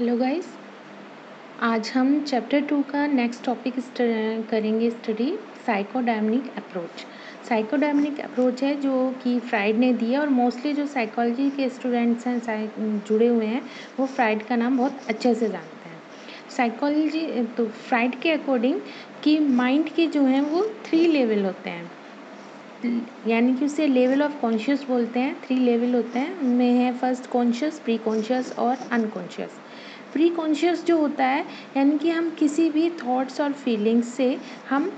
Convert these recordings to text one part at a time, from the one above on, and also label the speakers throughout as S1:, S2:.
S1: Hello guys, आज हम chapter 2 का नेक्स्ट टॉपिक करेंगे study psychodynamic approach. Psychodynamic approach है जो कि फ्राइड ने दी है और मोस्टली जो साइकोलॉजी के स्टूडेंट्स हैं जुड़े हुए हैं वो फ्राइड का नाम बहुत अच्छे से जानते हैं। साइकोलॉजी तो फ्राइड के अकॉर्डिंग कि माइंड के जो हैं वो 3 लेवल होते हैं, यानी कि उसे लेवल ऑफ कॉन्शियस बोलते हैं। 3 लेवल होते हैं, उनमें है फर्स्ट कॉन्शियस, प्री कॉन्शियस और अनकॉन्शियस। प्री कॉन्शियस जो होता है यानी कि हम किसी भी थॉट्स और फीलिंग्स से हम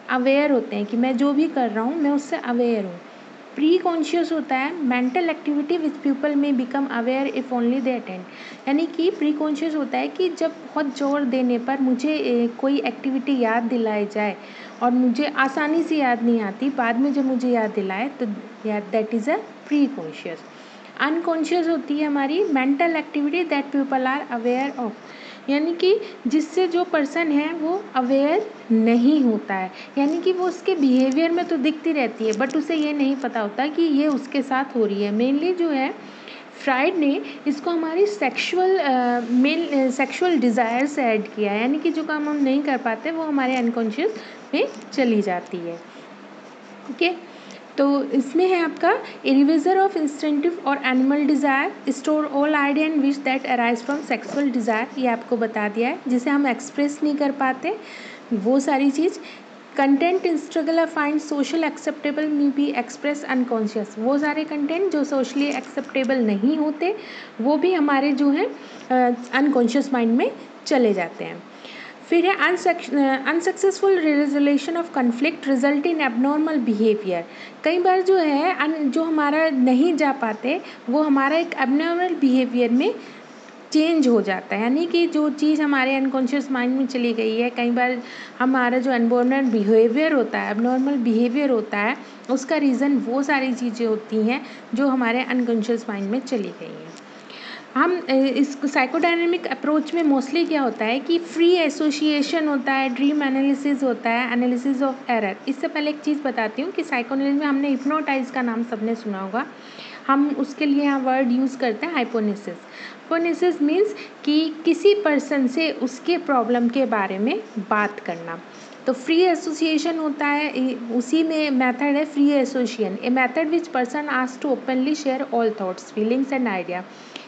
S1: अवेयर होते हैं कि मैं जो भी कर रहा हूँ मैं उससे अवेयर हूँ। प्री कॉन्शियस होता है मेंटल एक्टिविटी विच पीपल में become aware if only they attend, यानी कि प्री कॉन्शियस होता है कि जब बहुत जोर देने पर मुझे कोई एक्टिविटी याद दिलाई जाए और मुझे आसानी से याद नहीं आती, बाद में जब मुझे याद दिलाए तो that is a preconscious. Unconscious होती है हमारी mental activity that people are aware of, यानी कि जिससे जो पर्सन है वो अवेयर नहीं होता है, यानी कि वो उसके बिहेवियर में तो दिखती रहती है बट उसे ये नहीं पता होता कि ये उसके साथ हो रही है। मेनली जो है फ्राइड ने इसको हमारी सेक्सुअल डिज़ायर से ऐड किया है, यानी कि जो काम हम नहीं कर पाते वो हमारे अनकॉन्शियस में चली जाती है। ओके, तो इसमें है आपका रिविजर ऑफ इंस्टिंक्टिव और animal desire, store all idea and wish that arise from sexual desire, ये आपको बता दिया है जिसे हम एक्सप्रेस नहीं कर पाते वो सारी चीज़। Content in struggle find social acceptable may be express unconscious, वो सारे कंटेंट जो सोशली एक्सेप्टेबल नहीं होते वो भी हमारे जो है अनकॉन्शियस माइंड में चले जाते हैं। फिर है unsuccessful resolution of conflict result in abnormal behaviour. कई बार जो है जो हमारा नहीं जा पाते वो हमारा एक एबनॉर्मल बिहेवियर में चेंज हो जाता है, यानी कि जो चीज़ हमारे अनकॉन्शियस माइंड में चली गई है, कई बार हमारा जो एबनॉर्मल बिहेवियर होता है, एबनॉर्मल बिहेवियर होता है, उसका रीज़न वो सारी चीज़ें होती हैं जो हमारे अनकॉन्शियस माइंड में चली गई हैं। हम इस साइकोडायनेमिक अप्रोच में मोस्टली क्या होता है कि फ्री एसोसिएशन होता है, ड्रीम एनालिसिस होता है, एनालिसिस ऑफ एरर। इससे पहले एक चीज़ बताती हूँ कि साइकोएनालिसिस में हमने हिप्नोटाइज का नाम सबने सुना होगा, हम उसके लिए यहाँ वर्ड यूज़ करते हैं हाइपोनेसिस। हाइपोनेसिस मीन्स कि किसी पर्सन से उसके प्रॉब्लम के बारे में बात करना। तो फ्री एसोसिएशन होता है, उसी में मेथड है free association, a method which person ask to openly share all thoughts feelings and idea,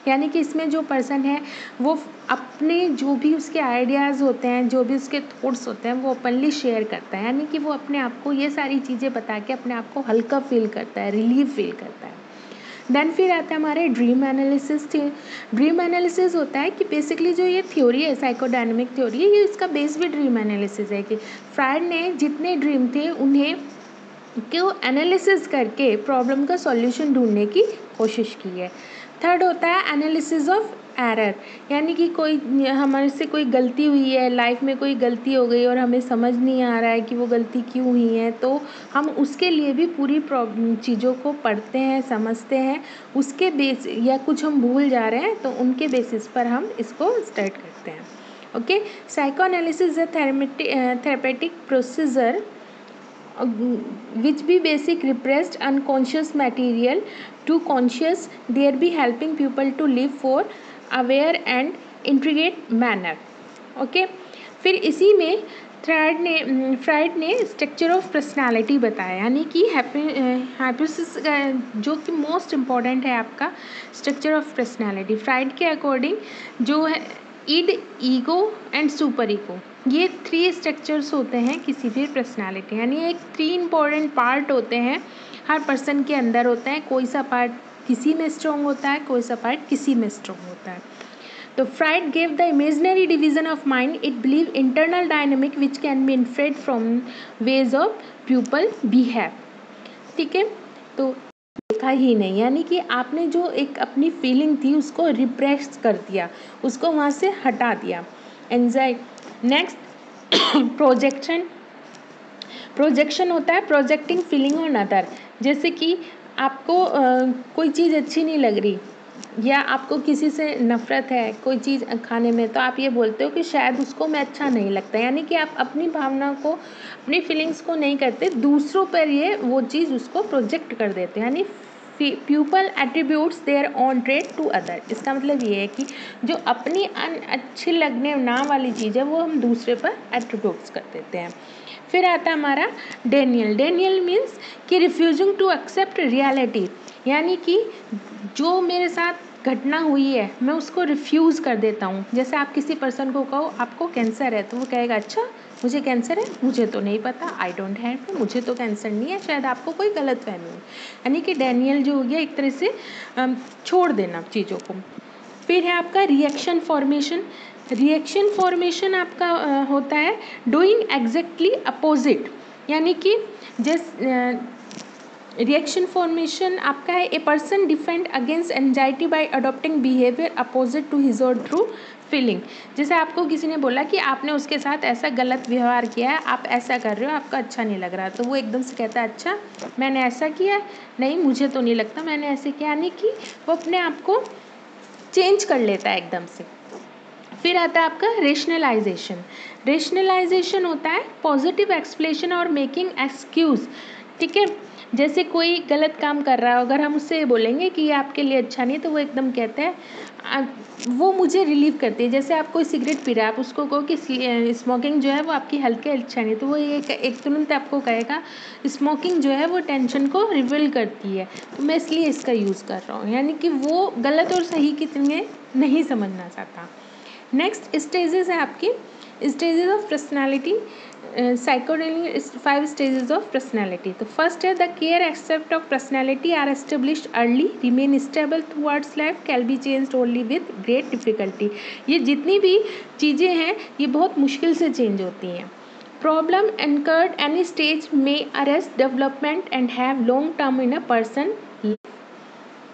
S1: यानी कि इसमें जो पर्सन है वो अपने जो भी उसके आइडियाज़ होते हैं, जो भी उसके थॉट्स होते हैं वो ओपनली शेयर करता है, यानी कि वो अपने आप को ये सारी चीज़ें बता के अपने आप को हल्का फील करता है, रिलीफ फील करता है। देन फिर आता है हमारे ड्रीम एनालिसिस। ड्रीम एनालिसिस होता है कि बेसिकली जो ये थ्योरी है, साइकोडायनेमिक थ्योरी है, ये इसका बेस भी ड्रीम एनालिसिस है कि फ्राइड ने जितने ड्रीम थे उन्हें क्यों एनालिसिस करके प्रॉब्लम का सॉल्यूशन ढूंढने की कोशिश की है। थर्ड होता है एनालिसिस ऑफ एरर, यानी कि कोई हमारे से कोई गलती हुई है, लाइफ में कोई गलती हो गई और हमें समझ नहीं आ रहा है कि वो गलती क्यों हुई है, तो हम उसके लिए भी पूरी चीज़ों को पढ़ते हैं, समझते हैं, उसके बेस या कुछ हम भूल जा रहे हैं तो उनके बेसिस पर हम इसको स्टार्ट करते हैं। Okay, psycho analysis is therapeutic procedure which be basic repressed unconscious material to conscious, there be helping people to live for aware and integrate manner. Okay, फिर इसी में फ्राइड ने स्ट्रक्चर ऑफ पर्सनालिटी बताया, यानी कि hypothesis जो कि most important है आपका स्ट्रक्चर ऑफ पर्सनालिटी। फ्राइड के अकॉर्डिंग जो है id, ego and superego, ये 3 स्ट्रक्चर्स होते हैं किसी भी पर्सनालिटी, यानी एक 3 इम्पॉर्टेंट पार्ट होते हैं हर पर्सन के अंदर होते हैं, कोई सा पार्ट किसी में स्ट्रॉन्ग होता है, कोई सा पार्ट किसी में स्ट्रॉन्ग होता है। तो Freud gave the imaginary division of mind, it believe internal dynamic which can be inferred from ways of people behave. ठीक है, तो देखा ही नहीं, यानी कि आपने जो एक अपनी फीलिंग थी उसको रिप्रेस कर दिया, उसको वहाँ से हटा दिया। एंजाइटी। नेक्स्ट प्रोजेक्शन होता है प्रोजेक्टिंग फीलिंग ऑन अदर, जैसे कि आपको कोई चीज़ अच्छी नहीं लग रही या आपको किसी से नफ़रत है कोई चीज़ खाने में, तो आप ये बोलते हो कि शायद उसको मैं अच्छा नहीं लगता, यानी कि आप अपनी भावना को, अपनी फीलिंग्स को नहीं करते, दूसरों पर ये वो चीज़ उसको प्रोजेक्ट कर देते हैं, यानी people attributes their own trait to other. इसका मतलब ये है कि जो अपनी अच्छी लगने ना वाली चीज़ है वो हम दूसरे पर एट्रीब्यूट्स कर देते हैं। फिर आता है हमारा डेनियल। डेनियल मीन्स कि रिफ्यूजिंग टू एक्सेप्ट रियलिटी, यानी कि जो मेरे साथ घटना हुई है मैं उसको रिफ्यूज़ कर देता हूँ। जैसे आप किसी पर्सन को कहो आपको कैंसर है, तो वो कहेगा अच्छा मुझे कैंसर है, मुझे तो नहीं पता, आई डोंट हैव, मुझे तो कैंसर नहीं है, शायद आपको कोई गलतफहमी हो। यानी कि डेनियल जो हो गया एक तरह से छोड़ देना चीज़ों को। फिर है आपका रिएक्शन फॉर्मेशन। रिएक्शन फॉर्मेशन आपका होता है डूइंग एग्जैक्टली अपोजिट, यानी कि रिएक्शन फॉर्मेशन आपका है a person defend against anxiety by adopting behaviour opposite to his or true feeling. जैसे आपको किसी ने बोला कि आपने उसके साथ ऐसा गलत व्यवहार किया है, आप ऐसा कर रहे हो, आपका अच्छा नहीं लग रहा, तो वो एकदम से कहता है अच्छा मैंने ऐसा किया है, नहीं मुझे तो नहीं लगता मैंने ऐसे किया, यानी कि वो अपने आप को चेंज कर लेता है एकदम से। फिर आता है आपका रेशनलाइजेशन। रेशनलाइजेशन होता है पॉजिटिव एक्सप्लेनेशन और मेकिंग एक्सक्यूज़। ठीक है, जैसे कोई गलत काम कर रहा है, अगर हम उससे बोलेंगे कि ये आपके लिए अच्छा नहीं, तो वो एकदम कहता है वो मुझे रिलीव करती है। जैसे आप कोई सिगरेट पी रहा है, आप उसको कहो कि स्मोकिंग जो है वो आपकी हेल्थ के लिए अच्छा नहीं, तो वो ये एक तुरंत आपको कहेगा स्मोकिंग जो है वो टेंशन को रिवील करती है, तो मैं इसलिए इसका यूज़ कर रहा हूँ। यानी कि वो गलत और सही कितने नहीं समझना चाहता। नेक्स्ट स्टेजेस है आपकी stages of personality. Psychedelic 5 stages of personality. तो फर्स्ट है the care accept of personality are established early, remain stable throughout life, can be changed only with great difficulty. ये जितनी भी चीज़ें हैं ये बहुत मुश्किल से चेंज होती हैं। प्रॉब्लम एनकर्ड एनी स्टेज में arrest development and have long term in a person.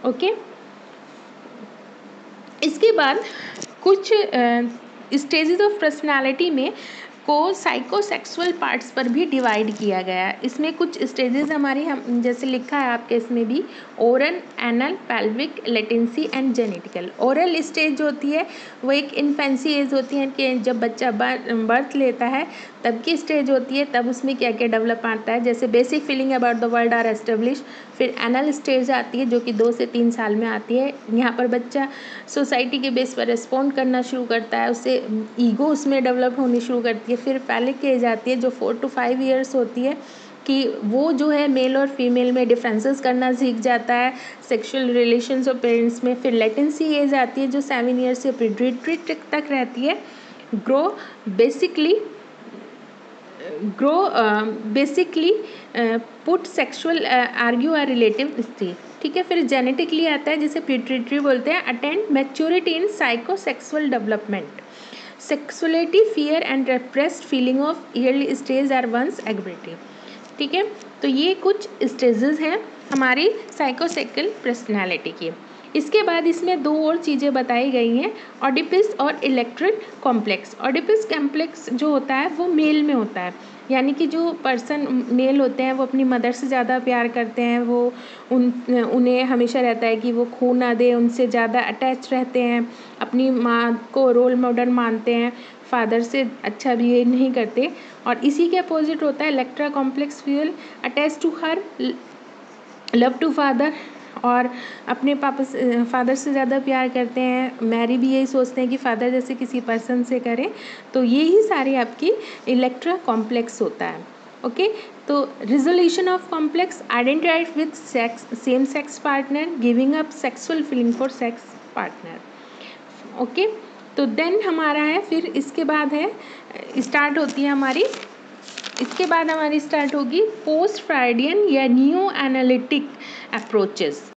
S1: Okay, इसके बाद कुछ स्टेजेस ऑफ पर्सनालिटी में को साइकोसेक्सुअल पार्ट्स पर भी डिवाइड किया गया है। इसमें कुछ स्टेजेस हमारी हम जैसे लिखा है आपके इसमें भी oral, anal, pelvic, latency and genetical. Oral stage जो होती है वो एक इन्फेंसी एज होती है कि जब बच्चा बर्थ लेता है तब की स्टेज होती है, तब उसमें क्या क्या डेवलप आता है, जैसे basic feeling about the world are establish. फिर एनल स्टेज आती है जो कि 2 से 3 साल में आती है। यहाँ पर बच्चा सोसाइटी के बेस पर रिस्पॉन्ड करना शुरू करता है, उससे ईगो उसमें डेवलप होनी शुरू करती है। फिर पेलिक एज आती है जो 4 to 5 ईयर्स होती है कि वो जो है मेल और फीमेल में डिफरेंसेस करना सीख जाता है, सेक्सुअल रिलेशंस और पेरेंट्स में। फिर लेटेंसी एज आती है जो 7 ईयर्स से प्रीड्यूटरी तक रहती है। Grow basically put sexual argue are relative stage. ठीक है, फिर जेनेटिकली आता है जिसे प्यूटरी बोलते हैं। Attend maturity in psychosexual development, sexuality, fear and रेप्रेस्ड feeling of yearly stage are once एग्रेटिव। ठीक है, तो ये कुछ स्टेजेस हैं हमारी साइकोसेक्सुअल पर्सनैलिटी की। इसके बाद इसमें 2 और चीज़ें बताई गई हैं, ऑडिपस और इलेक्ट्रिक कॉम्प्लेक्स। ऑडिपस कॉम्प्लेक्स जो होता है वो मेल में होता है, यानी कि जो पर्सन मेल होते हैं वो अपनी मदर से ज़्यादा प्यार करते हैं, वो उन्हें हमेशा रहता है कि वो खो ना दे, उनसे ज़्यादा अटैच रहते हैं, अपनी माँ को रोल मॉडल मानते हैं, फादर से अच्छा बिहेव नहीं करते। और इसी के अपोजिट होता है Electra complex fuel, attach to her, love to father, और अपने फादर से ज़्यादा प्यार करते हैं। मैरी भी यही सोचते हैं कि फादर जैसे किसी पर्सन से करें, तो ये ही सारी आपकी इलेक्ट्रा कॉम्प्लेक्स होता है। ओके, तो resolution of complex, identified with same sex partner, giving up sexual feeling for sex partner. Okay, तो देन हमारा है, फिर इसके बाद है स्टार्ट होती है हमारी, इसके बाद हमारी स्टार्ट होगी पोस्ट फ्राइडियन या न्यू एनालिटिक अप्रोचेस।